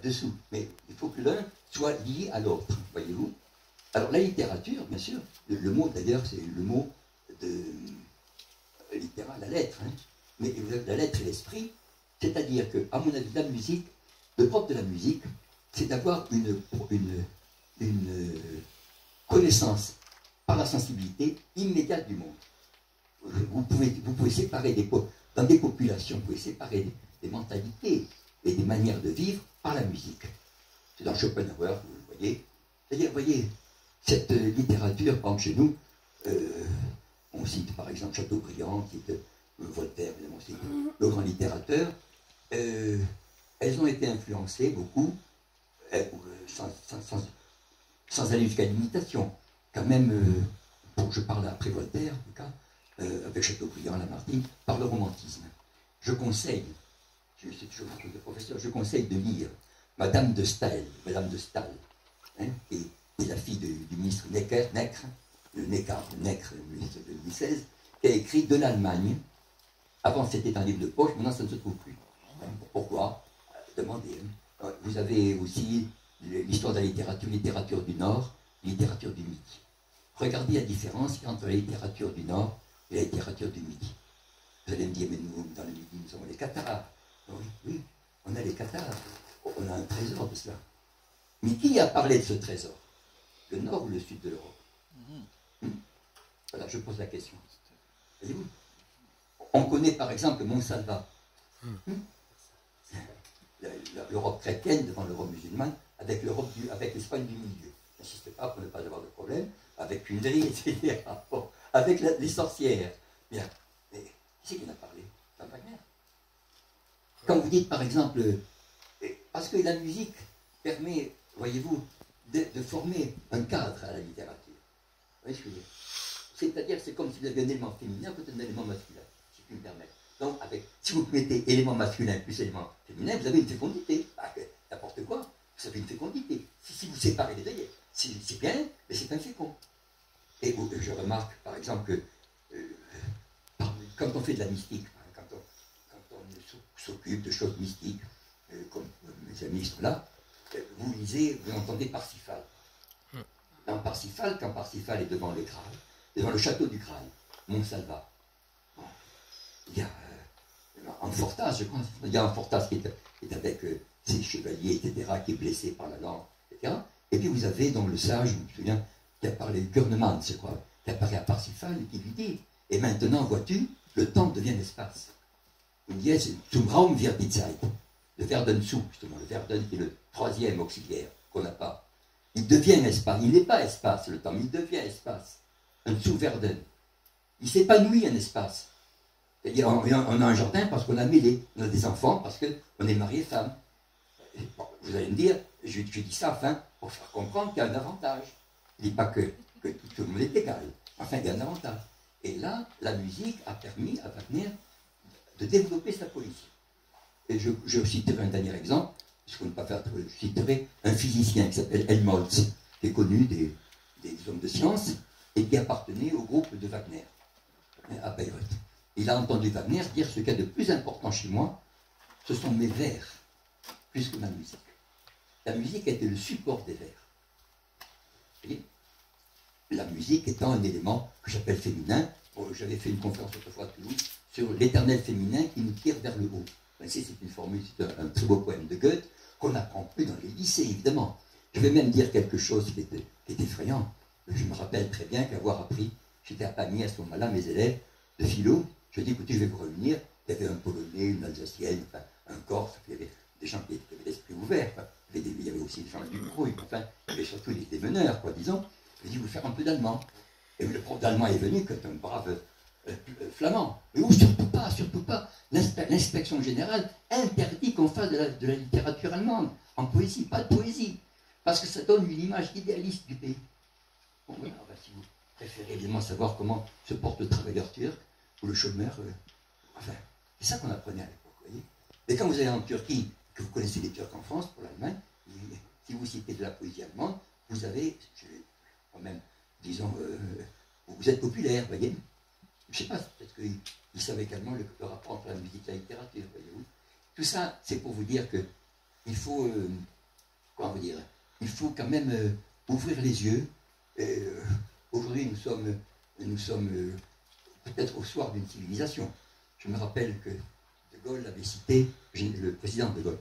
dessous. Mais il faut que l'un soit lié à l'autre, voyez-vous. Alors la littérature, bien sûr, le mot d'ailleurs, c'est le mot de littéral, la lettre, hein. Mais la lettre et l'esprit, c'est-à-dire que, à mon avis, la musique, le propre de la musique, c'est d'avoir une connaissance par la sensibilité immédiate du monde. Vous pouvez séparer dans des populations, vous pouvez séparer des mentalités et des manières de vivre par la musique. C'est dans Schopenhauer, vous le voyez. C'est-à-dire, vous voyez, cette littérature, par exemple, chez nous, on cite par exemple Chateaubriand, qui est Voltaire, évidemment, c'est le grand littérateur. Elles ont été influencées beaucoup, sans aller jusqu'à l'imitation. Quand même, je parle après Voltaire, en tout cas, avec Chateaubriand, Lamartine, par le romantisme. Je conseille, c'est toujours le professeur, je conseille de lire Madame de Staël, hein, et la fille du ministre Necker, le ministre de Louis XVI, qui a écrit de l'Allemagne. Avant c'était un livre de poche, maintenant ça ne se trouve plus. Pourquoi? Demandez. Vous avez aussi l'histoire de la littérature du Nord, littérature du Midi. Regardez la différence entre la littérature du Nord et la littérature du Midi. Vous allez me dire, mais nous, dans le Midi, nous avons les Cathares. Oui, on a les Cathares. On a un trésor de cela. Mais qui a parlé de ce trésor? Le Nord ou le Sud de l'Europe? Voilà, je pose la question. Voyez-vous? On connaît par exemple Montsalvat. L'Europe chrétienne devant l'Europe musulmane, avec l'Espagne du milieu. N'insistez pas pour ne pas avoir de problème, avec Kundry, etc. Bon, avec les sorcières. Bien. Mais qui c'est qui en a parlé? C'est Wagner. Quand vous dites par exemple, parce que la musique permet, voyez-vous, de former un cadre à la littérature. Vous voyez ce que je veux dire? C'est-à-dire, c'est comme si vous aviez un élément féminin à côté d'un élément masculin, si je puis me permettre. Donc, si vous mettez élément masculin plus élément féminin, vous avez une fécondité. N'importe quoi, vous avez une fécondité. Si vous séparez les deux, c'est bien, mais c'est infécond. Et je remarque, par exemple, que quand on fait de la mystique, quand on s'occupe de choses mystiques, comme mes amis sont là, vous entendez Parsifal. Dans Parsifal, quand Parsifal est devant le Graal, devant le château du Graal, Montsalvat, bon, il y a Amfortas, je crois, il y a Amfortas qui est avec ses chevaliers, etc., qui est blessé par la langue, etc. Et puis vous avez donc le sage, je me souviens, qui a parlé, Gurnemann, je crois, qui apparaît à Parsifal et qui lui dit, et maintenant, vois-tu, le temps devient l'espace. Il dit, c'est zum Raum wird die Zeit. Le Verden zu, justement, le Verden qui est le troisième auxiliaire qu'on n'a pas. Il devient espace, il n'est pas espace le temps, mais il devient espace. Un sous-Verden. Il s'épanouit en espace. C'est-à-dire, on a un jardin parce qu'on a mêlé, on a des enfants parce qu'on est marié femme. Bon, vous allez me dire, je dis ça enfin pour faire comprendre qu'il y a un avantage. Je ne dis pas que tout le monde est égal. Enfin, il y a un avantage. Et là, la musique a permis à Wagner de développer sa poésie. Et je citerai un dernier exemple, puisqu'on ne peut pas faire trop, je citerai un physicien qui s'appelle Helmholtz, qui est connu des hommes de science, et qui appartenait au groupe de Wagner, à Bayreuth. Il a entendu Wagner dire ce qu'il y a de plus important chez moi, ce sont mes vers, plus que ma musique. La musique était le support des vers. Vous voyez ? La musique étant un élément que j'appelle féminin. J'avais fait une conférence autrefois à Toulouse sur l'éternel féminin qui nous tire vers le haut. C'est une formule, c'est un très beau poème de Goethe qu'on n'apprend plus dans les lycées, évidemment. Je vais même dire quelque chose qui est effrayant. Je me rappelle très bien qu'avoir appris, j'étais à Pamiers à ce moment-là, mes élèves de philo, je dis, écoutez, je vais vous réunir. Il y avait un Polonais, une Alsacienne, enfin, un Corse, il y avait des gens qui avaient l'esprit ouvert, enfin, il y avait aussi des gens du groupe, enfin, il y avait surtout des meneurs, quoi, disons. Je dis, vous faire un peu d'allemand. Et le prof d'allemand est venu, comme un brave flamand. Mais surtout pas, surtout pas. L'inspection générale interdit qu'on fasse de la littérature allemande, en poésie, pas de poésie. Parce que ça donne une image idéaliste du pays. Bon, voilà, si vous préférez évidemment savoir comment se porte le travailleur turc ou le chômeur, enfin, c'est ça qu'on apprenait à l'époque, vous voyez. Et quand vous allez en Turquie, que vous connaissez les Turcs en France, pour l'Allemagne, si vous citez de la poésie allemande, vous avez, quand même, disons, vous êtes populaire, vous voyez. Je ne sais pas, peut-être qu'ils savent également le rapport entre la musique et la littérature, voyez-vous. Tout ça, c'est pour vous dire qu'il faut comment vous dire, il faut quand même ouvrir les yeux. Aujourd'hui, nous sommes peut-être au soir d'une civilisation. Je me rappelle que De Gaulle avait cité, le président De Gaulle,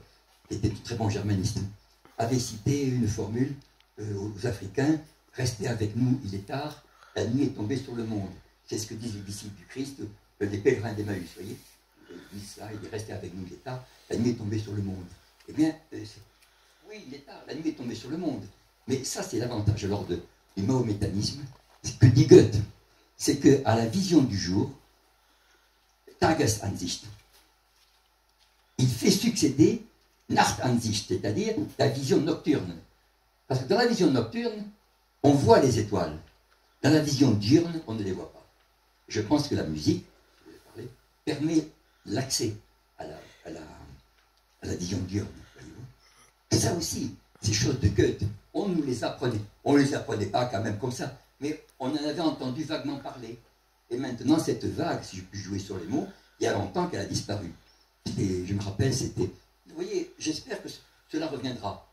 qui était un très bon germaniste, avait cité une formule aux Africains: restez avec nous, il est tard, la nuit est tombée sur le monde. C'est ce que disent les disciples du Christ, les pèlerins d'Emmaüs, vous voyez. Ils disent ça, il est resté avec nous, il est tard, la nuit est tombée sur le monde. Eh bien, oui, il est tard, la nuit est tombée sur le monde. Mais ça, c'est l'avantage alors du mahométanisme, c'est que dit Goethe, c'est qu'à la vision du jour, Tagesansicht, il fait succéder Nachtansicht, c'est-à-dire la vision nocturne. Parce que dans la vision nocturne, on voit les étoiles. Dans la vision diurne, on ne les voit pas. Je pense que la musique, je vais parler, permet l'accès à la vision diurne. Voyez-vous. Ça aussi, ces choses de Goethe, on nous les apprenait. On ne les apprenait pas quand même comme ça, mais on en avait entendu vaguement parler. Et maintenant, cette vague, si je puis jouer sur les mots, il y a longtemps qu'elle a disparu. Et je me rappelle, c'était... Vous voyez, j'espère que cela reviendra.